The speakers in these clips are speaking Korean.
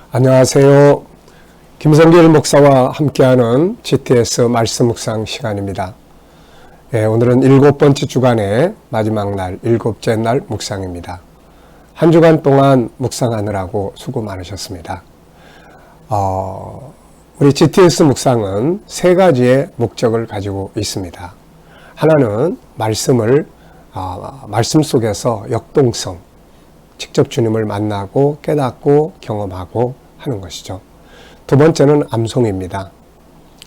안녕하세요. 김성길 목사와 함께하는 GTS 말씀 묵상 시간입니다. 오늘은 7번째 주간의 마지막 날, 7째 날 묵상입니다. 한 주간 동안 묵상하느라고 수고 많으셨습니다. 우리 GTS 묵상은 세 가지의 목적을 가지고 있습니다. 하나는 말씀 속에서 역동성, 직접 주님을 만나고 깨닫고 경험하고 하는 것이죠. 두 번째는 암송입니다.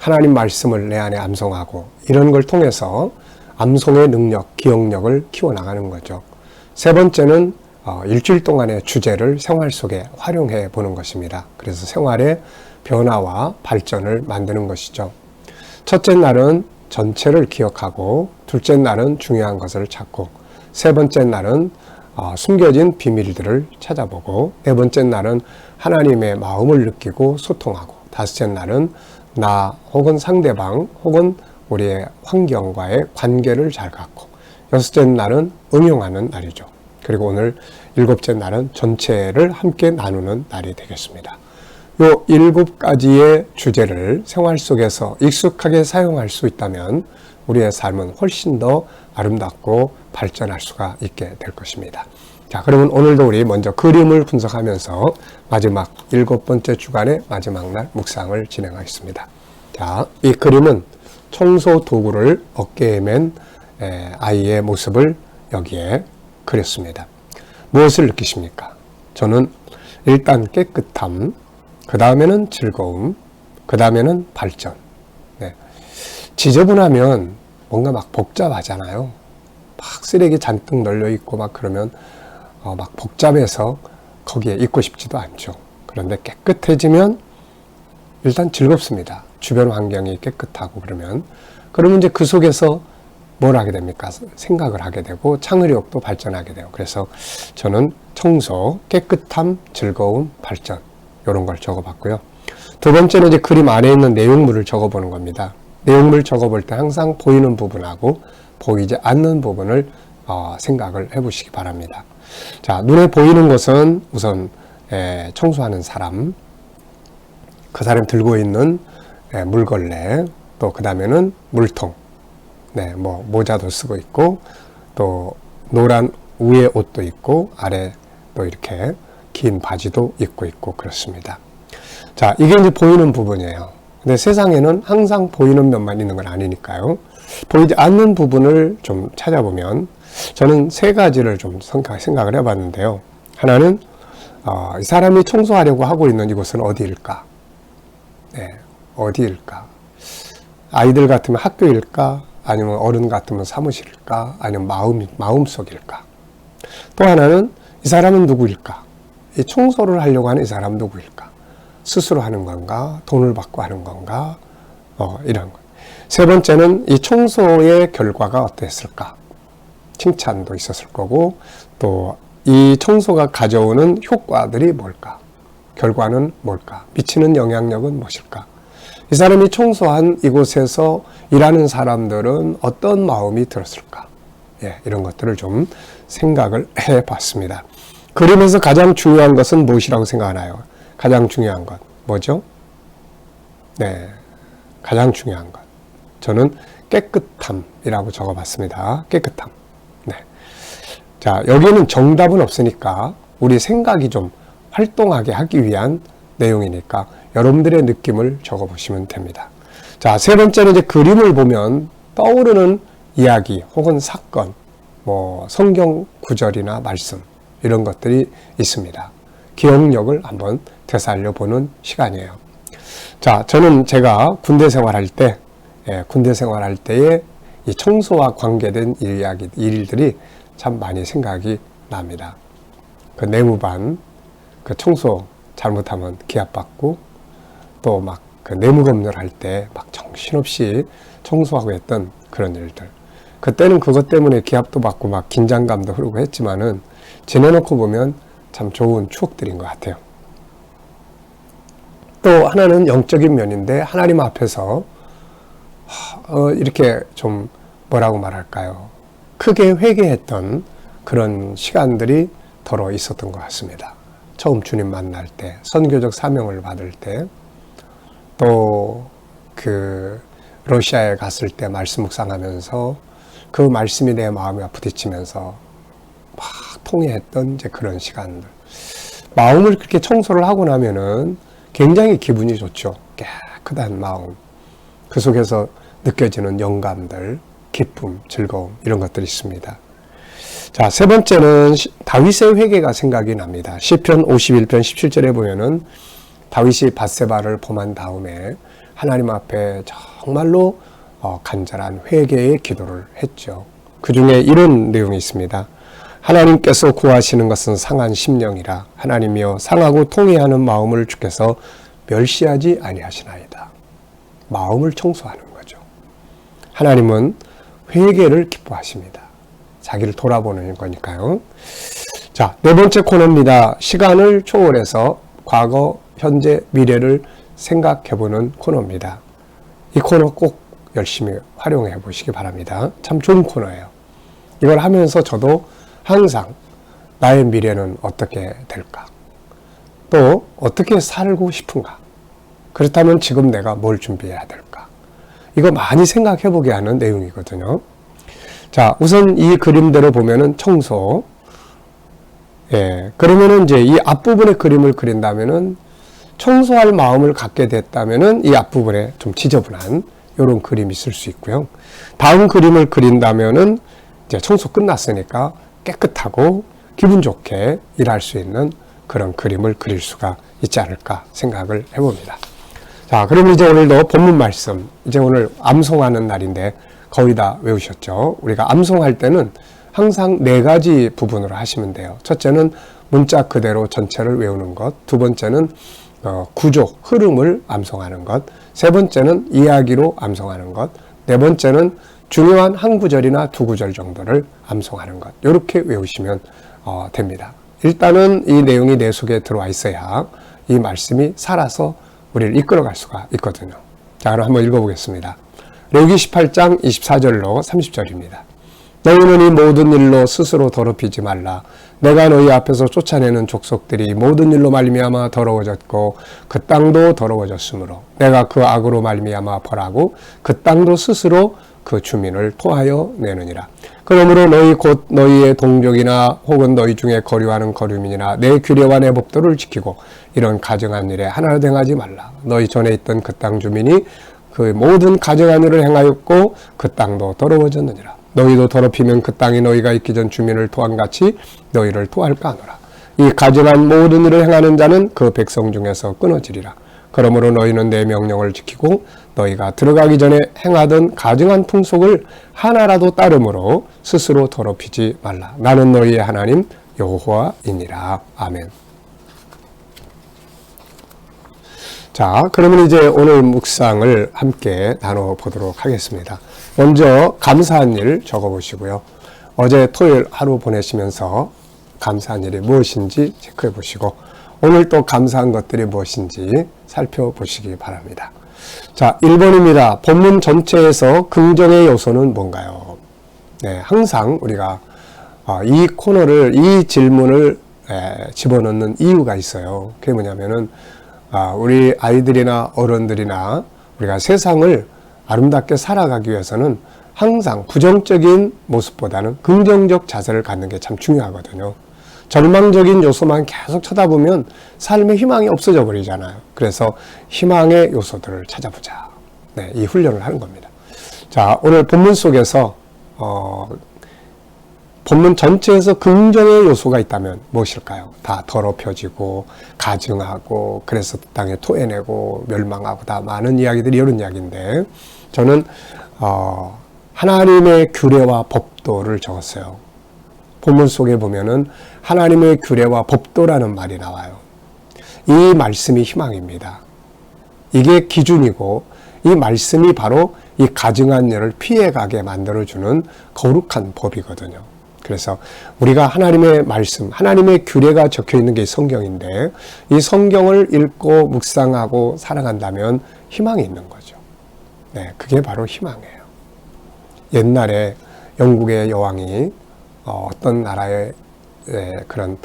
하나님 말씀을 내 안에 암송하고 이런 걸 통해서 암송의 능력, 기억력을 키워나가는 거죠. 세 번째는 일주일 동안의 주제를 생활 속에 활용해 보는 것입니다. 그래서 생활의 변화와 발전을 만드는 것이죠. 첫째 날은 전체를 기억하고, 둘째 날은 중요한 것을 찾고, 세 번째 날은 숨겨진 비밀들을 찾아보고, 네 번째 날은 하나님의 마음을 느끼고 소통하고, 다섯째 날은 나 혹은 상대방 혹은 우리의 환경과의 관계를 잘 갖고, 여섯째 날은 응용하는 날이죠. 그리고 오늘 일곱째 날은 전체를 함께 나누는 날이 되겠습니다. 요 7가지의 주제를 생활 속에서 익숙하게 사용할 수 있다면 우리의 삶은 훨씬 더 아름답고 발전할 수가 있게 될 것입니다. 자, 그러면 오늘도 우리 먼저 그림을 분석하면서 마지막 7번째 주간의 마지막 날 묵상을 진행하겠습니다. 자, 이 그림은 청소 도구를 어깨에 맨 아이의 모습을 여기에 그렸습니다. 무엇을 느끼십니까? 저는 일단 깨끗함, 그 다음에는 즐거움, 그 다음에는 발전. 지저분하면 뭔가 막 복잡하잖아요. 막 쓰레기 잔뜩 널려 있고 막 그러면 막 복잡해서 거기에 있고 싶지도 않죠. 그런데 깨끗해지면 일단 즐겁습니다. 주변 환경이 깨끗하고 그러면 이제 그 속에서 뭘 하게 됩니까? 생각을 하게 되고 창의력도 발전하게 돼요. 그래서 저는 청소, 깨끗함, 즐거움, 발전 이런 걸 적어봤고요. 두 번째는 이제 그림 안에 있는 내용물을 적어보는 겁니다. 내용물 적어볼 때 항상 보이는 부분하고 보이지 않는 부분을 생각을 해보시기 바랍니다. 자, 눈에 보이는 것은 우선 청소하는 사람, 그 사람이 들고 있는 물걸레, 또 그 다음에는 물통, 뭐 모자도 쓰고 있고, 또 노란 위에 옷도 있고 아래 또 이렇게 긴 바지도 입고 있고 그렇습니다. 자, 이게 이제 보이는 부분이에요. 근데 세상에는 항상 보이는 면만 있는 건 아니니까요. 보이지 않는 부분을 좀 찾아보면 저는 세 가지를 좀 생각을 해봤는데요. 하나는 이 사람이 청소하려고 하고 있는 이곳은 어디일까? 어디일까? 아이들 같으면 학교일까? 아니면 어른 같으면 사무실일까? 아니면 마음속일까? 또 하나는 이 사람은 누구일까? 이 청소를 하려고 하는 이 사람은 누구일까? 스스로 하는 건가? 돈을 받고 하는 건가? 이런 것. 세 번째는 이 청소의 결과가 어땠을까? 칭찬도 있었을 거고, 또 이 청소가 가져오는 효과들이 뭘까? 결과는 뭘까? 미치는 영향력은 무엇일까? 이 사람이 청소한 이곳에서 일하는 사람들은 어떤 마음이 들었을까? 이런 것들을 좀 생각을 해봤습니다. 그림에서 가장 중요한 것은 무엇이라고 생각하나요? 가장 중요한 것 뭐죠? 가장 중요한 것. 저는 깨끗함이라고 적어봤습니다. 깨끗함. 자, 여기는 정답은 없으니까 우리 생각이 좀 활동하게 하기 위한 내용이니까 여러분들의 느낌을 적어보시면 됩니다. 자, 세 번째는 이제 그림을 보면 떠오르는 이야기 혹은 사건, 뭐 성경 구절이나 말씀 이런 것들이 있습니다. 기억력을 한번 되살려 보는 시간이에요. 자, 저는 제가 군대 생활할 때에 이 청소와 관계된 일들이 참 많이 생각이 납니다. 그 내무반, 그 청소 잘못하면 기합받고, 또 막 그 내무검열 할 때 막 정신없이 청소하고 했던 그런 일들. 그때는 그것 때문에 기합도 받고 막 긴장감도 흐르고 했지만은 지내놓고 보면 참 좋은 추억들인 것 같아요. 또 하나는 영적인 면인데 하나님 앞에서 이렇게 좀 뭐라고 말할까요? 크게 회개했던 그런 시간들이 더러 있었던 것 같습니다. 처음 주님 만날 때, 선교적 사명을 받을 때, 또 그 러시아에 갔을 때 말씀 묵상하면서 그 말씀이 내 마음에 부딪히면서 막 통회했던 이제 그런 시간들. 마음을 그렇게 청소를 하고 나면은 굉장히 기분이 좋죠. 깨끗한 마음. 그 속에서 느껴지는 영감들, 기쁨, 즐거움 이런 것들이 있습니다. 자, 세 번째는 다윗의 회개가 생각이 납니다. 시편 51편 17절에 보면은 다윗이 밧세바를 범한 다음에 하나님 앞에 정말로 간절한 회개의 기도를 했죠. 그 중에 이런 내용이 있습니다. 하나님께서 구하시는 것은 상한 심령이라. 하나님이여 상하고 통회하는 마음을 주께서 멸시하지 아니하시나이다. 마음을 청소하는 거죠. 하나님은 회개를 기뻐하십니다. 자기를 돌아보는 거니까요. 자, 네 번째 코너입니다. 시간을 초월해서 과거, 현재, 미래를 생각해보는 코너입니다. 이 코너 꼭 열심히 활용해 보시기 바랍니다. 참 좋은 코너예요. 이걸 하면서 저도 항상 나의 미래는 어떻게 될까? 또 어떻게 살고 싶은가? 그렇다면 지금 내가 뭘 준비해야 될까? 이거 많이 생각해 보게 하는 내용이거든요. 자, 우선 이 그림대로 보면은 청소. 예, 그러면은 이제 이 앞부분의 그림을 그린다면은 청소할 마음을 갖게 됐다면은 이 앞부분에 좀 지저분한 이런 그림이 있을 수 있고요. 다음 그림을 그린다면은 이제 청소 끝났으니까 깨끗하고 기분 좋게 일할 수 있는 그런 그림을 그릴 수가 있지 않을까 생각을 해봅니다. 자, 그럼 이제 오늘도 본문 말씀, 이제 오늘 암송하는 날인데 거의 다 외우셨죠? 우리가 암송할 때는 항상 네 가지 부분으로 하시면 돼요. 첫째는 문자 그대로 전체를 외우는 것, 두 번째는 구조, 흐름을 암송하는 것, 세 번째는 이야기로 암송하는 것, 네 번째는 중요한 한 구절이나 두 구절 정도를 암송하는 것. 이렇게 외우시면 됩니다. 일단은 이 내용이 내 속에 들어와 있어야 이 말씀이 살아서 우리를 이끌어갈 수가 있거든요. 자, 그럼 한번 읽어보겠습니다. 레위기 18장 24절로 30절입니다. 너희는 이 모든 일로 스스로 더럽히지 말라. 내가 너희 앞에서 쫓아내는 족속들이 모든 일로 말미암아 더러워졌고 그 땅도 더러워졌으므로 내가 그 악으로 말미암아 벌하고 그 땅도 스스로 그 주민을 토하여 내느니라. 그러므로 너희 곧 너희의 동족이나 혹은 너희 중에 거류하는 거류민이나 내 규례와 내 법도를 지키고 이런 가증한 일에 하나도 행하지 말라. 너희 전에 있던 그 땅 주민이 그 모든 가증한 일을 행하였고 그 땅도 더러워졌느니라. 너희도 더럽히면 그 땅이 너희가 있기 전 주민을 토함같이 너희를 토할까 하노라. 이 가증한 모든 일을 행하는 자는 그 백성 중에서 끊어지리라. 그러므로 너희는 내 명령을 지키고 너희가 들어가기 전에 행하던 가증한 풍속을 하나라도 따름으로 스스로 더럽히지 말라. 나는 너희의 하나님 여호와이니라. 아멘. 자, 그러면 이제 오늘 묵상을 함께 나눠보도록 하겠습니다. 먼저 감사한 일 적어보시고요. 어제 토요일 하루 보내시면서 감사한 일이 무엇인지 체크해 보시고 오늘 또 감사한 것들이 무엇인지 살펴보시기 바랍니다. 자, 1번입니다. 본문 전체에서 긍정의 요소는 뭔가요? 네, 항상 우리가 이 코너를, 이 질문을 집어넣는 이유가 있어요. 그게 뭐냐면은 우리 아이들이나 어른들이나 우리가 세상을 아름답게 살아가기 위해서는 항상 부정적인 모습보다는 긍정적 자세를 갖는 게 참 중요하거든요. 절망적인 요소만 계속 쳐다보면 삶에 희망이 없어져 버리잖아요. 그래서 희망의 요소들을 찾아보자. 네, 이 훈련을 하는 겁니다. 자, 오늘 본문 속에서 본문 전체에서 긍정의 요소가 있다면 무엇일까요? 다 더럽혀지고 가증하고 그래서 땅에 토해내고 멸망하고 다 많은 이야기들이 이런 이야기인데 저는 하나님의 규례와 법도를 적었어요. 본문 속에 보면은 하나님의 규례와 법도라는 말이 나와요. 이 말씀이 희망입니다. 이게 기준이고 이 말씀이 바로 이 가증한 일을 피해가게 만들어주는 거룩한 법이거든요. 그래서 우리가 하나님의 말씀, 하나님의 규례가 적혀 있는 게 성경인데 이 성경을 읽고 묵상하고 살아간다면 희망이 있는 거죠. 네, 그게 바로 희망이에요. 옛날에 영국의 여왕이 어떤 나라의 그런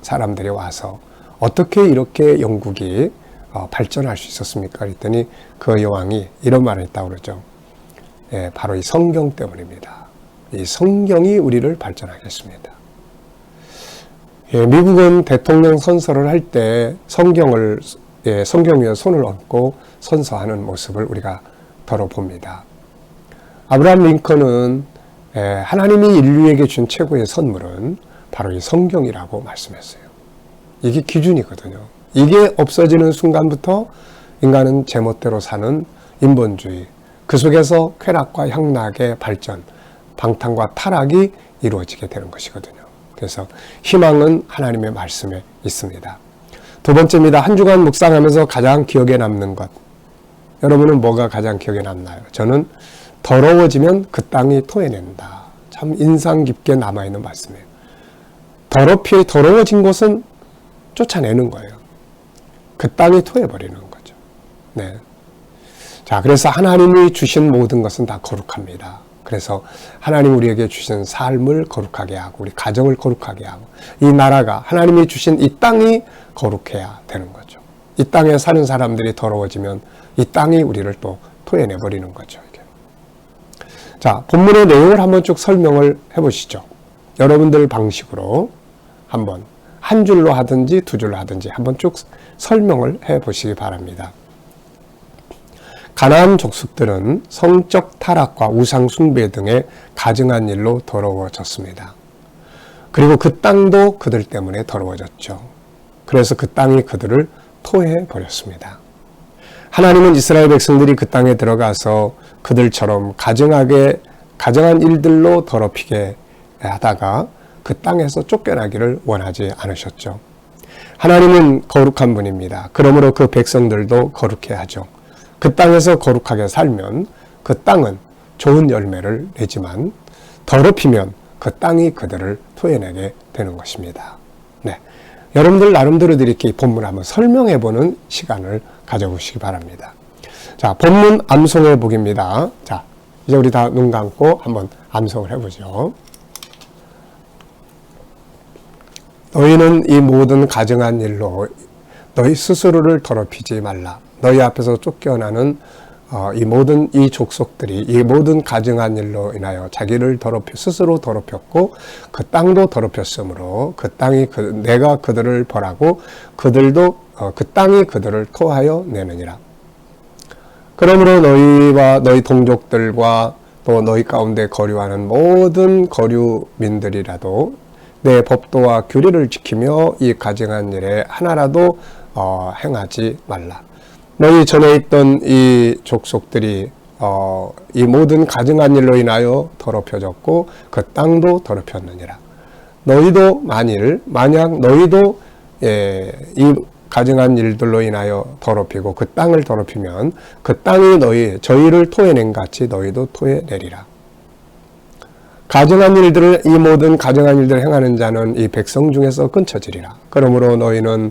사람들이 와서 어떻게 이렇게 영국이 발전할 수 있었습니까? 그랬더니 그 여왕이 이런 말을 했다고 그러죠. 예, 바로 이 성경 때문입니다. 이 성경이 우리를 발전하게 했습니다. 예, 미국은 대통령 선서를 할 때 성경 위에 손을 얹고 선서하는 모습을 우리가 들어봅니다. 아브라함 링컨은 하나님이 인류에게 준 최고의 선물은 바로 이 성경이라고 말씀했어요. 이게 기준이거든요. 이게 없어지는 순간부터 인간은 제멋대로 사는 인본주의, 그 속에서 쾌락과 향락의 발전, 방탕과 타락이 이루어지게 되는 것이거든요. 그래서 희망은 하나님의 말씀에 있습니다. 두 번째입니다. 한 주간 묵상하면서 가장 기억에 남는 것. 여러분은 뭐가 가장 기억에 남나요? 저는 더러워지면 그 땅이 토해낸다. 참 인상 깊게 남아있는 말씀이에요. 더러워진 곳은 쫓아내는 거예요. 그 땅이 토해버리는 거죠. 네. 자, 그래서 하나님이 주신 모든 것은 다 거룩합니다. 그래서 하나님 우리에게 주신 삶을 거룩하게 하고 우리 가정을 거룩하게 하고 이 나라가 하나님이 주신 이 땅이 거룩해야 되는 거죠. 이 땅에 사는 사람들이 더러워지면 이 땅이 우리를 또 토해내버리는 거죠. 이게. 자, 본문의 내용을 한번 쭉 설명을 해보시죠. 여러분들 방식으로 한번 한 줄로 하든지 두 줄로 하든지 한번 쭉 설명을 해보시기 바랍니다. 가나안 족속들은 성적 타락과 우상 숭배 등에 가증한 일로 더러워졌습니다. 그리고 그 땅도 그들 때문에 더러워졌죠. 그래서 그 땅이 그들을 토해버렸습니다. 하나님은 이스라엘 백성들이 그 땅에 들어가서 그들처럼 가증한 일들로 더럽히게 하다가 그 땅에서 쫓겨나기를 원하지 않으셨죠. 하나님은 거룩한 분입니다. 그러므로 그 백성들도 거룩해야 하죠. 그 땅에서 거룩하게 살면 그 땅은 좋은 열매를 내지만 더럽히면 그 땅이 그들을 토해내게 되는 것입니다. 네, 여러분들 나름대로 이렇게 본문을 한번 설명해보는 시간을 가져보시기 바랍니다. 자, 본문 암송해 보기입니다. 자, 이제 우리 다 눈 감고 한번 암송을 해보죠. 너희는 이 모든 가증한 일로 너희 스스로를 더럽히지 말라. 너희 앞에서 쫓겨나는 이 족속들이 이 모든 가증한 일로 인하여 자기를 스스로 더럽혔고 그 땅도 더럽혔으므로 그 땅이 내가 그들을 벌하고 그들도 그 땅이 그들을 토하여 내느니라. 그러므로 너희와 너희 동족들과 또 너희 가운데 거류하는 모든 거류민들이라도 내 법도와 규례를 지키며 이 가증한 일에 하나라도 행하지 말라. 너희 전에 있던 이 족속들이 이 모든 가증한 일로 인하여 더럽혀졌고 그 땅도 더럽혔느니라. 너희도 만약 너희도 이 가증한 일들로 인하여 더럽히고 그 땅을 더럽히면 그 땅이 저희를 토해낸 같이 너희도 토해내리라. 이 모든 가증한 일들을 행하는 자는 이 백성 중에서 끊쳐지리라. 그러므로 너희는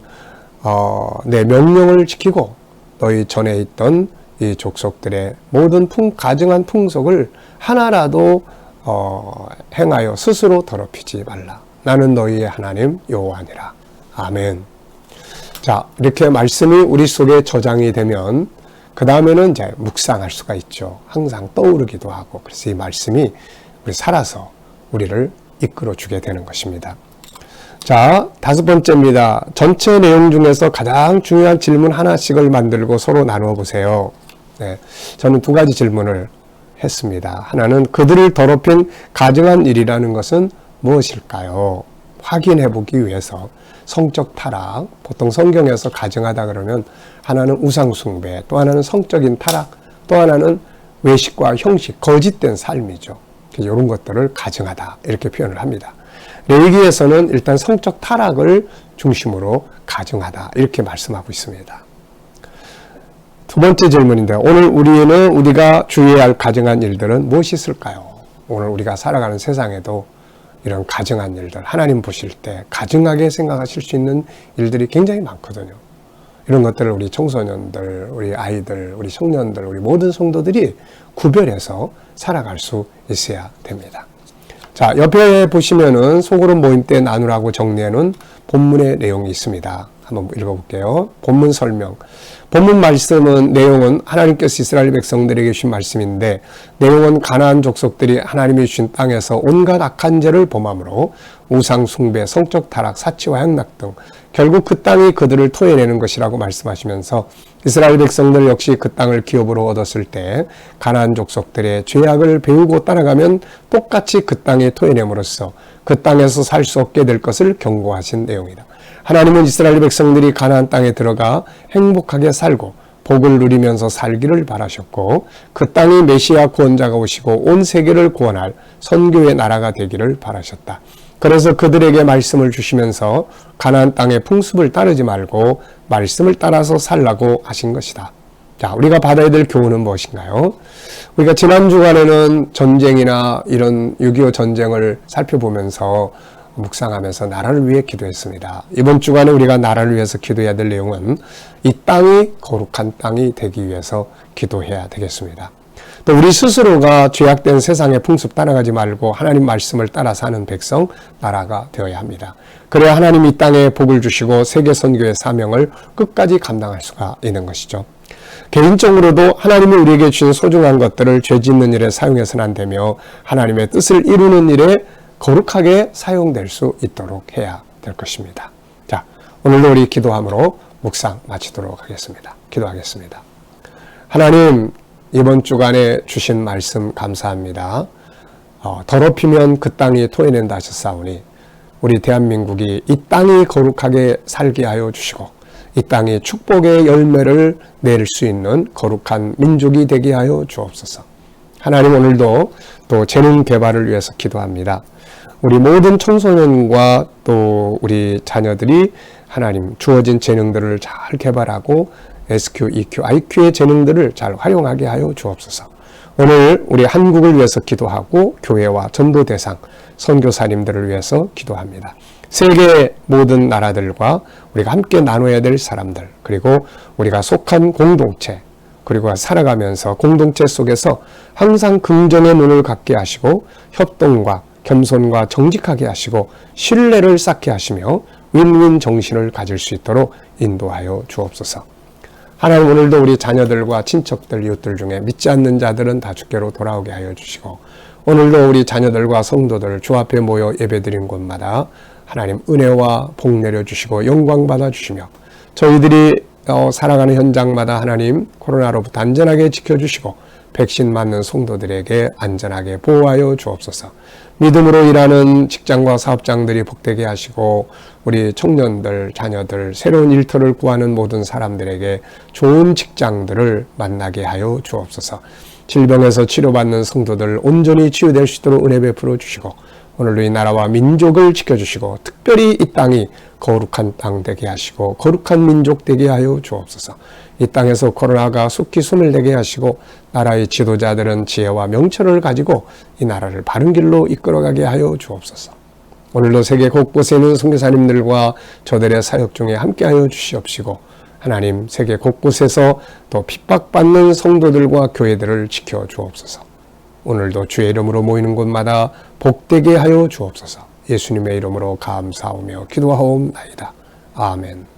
내 명령을 지키고 너희 전에 있던 이 족속들의 모든 가증한 풍속을 하나라도 행하여 스스로 더럽히지 말라. 나는 너희의 하나님 여호와니라. 아멘. 자, 이렇게 말씀이 우리 속에 저장이 되면 그 다음에는 이제 묵상할 수가 있죠. 항상 떠오르기도 하고. 그래서 이 말씀이 우리 살아서 우리를 이끌어 주게 되는 것입니다. 자, 다섯 번째입니다. 전체 내용 중에서 가장 중요한 질문 하나씩을 만들고 서로 나누어 보세요. 네, 저는 두 가지 질문을 했습니다. 하나는 그들을 더럽힌 가증한 일이라는 것은 무엇일까요? 확인해 보기 위해서 성적 타락, 보통 성경에서 가증하다 그러면 하나는 우상숭배, 또 하나는 성적인 타락, 또 하나는 외식과 형식, 거짓된 삶이죠. 이런 것들을 가증하다 이렇게 표현을 합니다. 레위기에서는 일단 성적 타락을 중심으로 가증하다 이렇게 말씀하고 있습니다. 두 번째 질문인데 오늘 우리가 주의해야 할 가증한 일들은 무엇이 있을까요? 오늘 우리가 살아가는 세상에도 이런 가증한 일들, 하나님 보실 때 가증하게 생각하실 수 있는 일들이 굉장히 많거든요. 이런 것들을 우리 청소년들, 우리 아이들, 우리 청년들, 우리 모든 성도들이 구별해서 살아갈 수 있어야 됩니다. 자, 옆에 보시면은 소그룹 모임 때 나누라고 정리해놓은 본문의 내용이 있습니다. 한번 읽어볼게요. 본문 설명. 본문 말씀은 내용은 하나님께서 이스라엘 백성들에게 주신 말씀인데 내용은 가나안 족속들이 하나님이 주신 땅에서 온갖 악한 죄를 범함으로 우상 숭배, 성적 타락, 사치와 향락 등 결국 그 땅이 그들을 토해내는 것이라고 말씀하시면서 이스라엘 백성들 역시 그 땅을 기업으로 얻었을 때 가나안 족속들의 죄악을 배우고 따라가면 똑같이 그 땅에 토해냄으로써 그 땅에서 살 수 없게 될 것을 경고하신 내용이다. 하나님은 이스라엘 백성들이 가나안 땅에 들어가 행복하게 살고 복을 누리면서 살기를 바라셨고 그 땅이 메시아 구원자가 오시고 온 세계를 구원할 선교의 나라가 되기를 바라셨다. 그래서 그들에게 말씀을 주시면서 가나안 땅의 풍습을 따르지 말고 말씀을 따라서 살라고 하신 것이다. 자, 우리가 받아야 될 교훈은 무엇인가요? 우리가 지난 주간에는 전쟁이나 이런 6.25 전쟁을 살펴보면서 묵상하면서 나라를 위해 기도했습니다. 이번 주간에 우리가 나라를 위해서 기도해야 될 내용은 이 땅이 거룩한 땅이 되기 위해서 기도해야 되겠습니다. 또 우리 스스로가 죄악된 세상의 풍습 따라가지 말고 하나님 말씀을 따라 사는 백성, 나라가 되어야 합니다. 그래야 하나님 이 땅에 복을 주시고 세계 선교의 사명을 끝까지 감당할 수가 있는 것이죠. 개인적으로도 하나님이 우리에게 주신 소중한 것들을 죄 짓는 일에 사용해서는 안 되며 하나님의 뜻을 이루는 일에 거룩하게 사용될 수 있도록 해야 될 것입니다. 자, 오늘도 우리 기도함으로 묵상 마치도록 하겠습니다. 기도하겠습니다. 하나님, 이번 주간에 주신 말씀 감사합니다. 더럽히면 그 땅이 토해낸다 하셨사오니 우리 대한민국이 이 땅이 거룩하게 살게 하여 주시고 이 땅이 축복의 열매를 낼 수 있는 거룩한 민족이 되게 하여 주옵소서. 하나님, 오늘도 또 재능 개발을 위해서 기도합니다. 우리 모든 청소년과 또 우리 자녀들이 하나님 주어진 재능들을 잘 개발하고 SQ, EQ, IQ의 재능들을 잘 활용하게 하여 주옵소서. 오늘 우리 한국을 위해서 기도하고 교회와 전도 대상, 선교사님들을 위해서 기도합니다. 세계 모든 나라들과 우리가 함께 나눠야 될 사람들, 그리고 우리가 속한 공동체, 그리고 살아가면서 공동체 속에서 항상 긍정의 눈을 갖게 하시고 협동과 겸손과 정직하게 하시고 신뢰를 쌓게 하시며 윈윈 정신을 가질 수 있도록 인도하여 주옵소서. 하나님, 오늘도 우리 자녀들과 친척들, 이웃들 중에 믿지 않는 자들은 다 주께로 돌아오게 하여 주시고 오늘도 우리 자녀들과 성도들 주 앞에 모여 예배드린 곳마다 하나님 은혜와 복 내려주시고 영광 받아주시며 저희들이 살아가는 현장마다 하나님 코로나로부터 안전하게 지켜주시고 백신 맞는 성도들에게 안전하게 보호하여 주옵소서. 믿음으로 일하는 직장과 사업장들이 복되게 하시고 우리 청년들, 자녀들, 새로운 일터를 구하는 모든 사람들에게 좋은 직장들을 만나게 하여 주옵소서. 질병에서 치료받는 성도들 온전히 치유될 수 있도록 은혜 베풀어 주시고 오늘도 이 나라와 민족을 지켜주시고 특별히 이 땅이 거룩한 땅 되게 하시고 거룩한 민족 되게 하여 주옵소서. 이 땅에서 코로나가 속히 숨을 내게 하시고 나라의 지도자들은 지혜와 명철을 가지고 이 나라를 바른 길로 이끌어가게 하여 주옵소서. 오늘도 세계 곳곳에 있는 선교사님들과 저들의 사역 중에 함께하여 주시옵시고 하나님 세계 곳곳에서 또 핍박받는 성도들과 교회들을 지켜 주옵소서. 오늘도 주의 이름으로 모이는 곳마다 복되게 하여 주옵소서. 예수님의 이름으로 감사하며 기도하옵나이다. 아멘.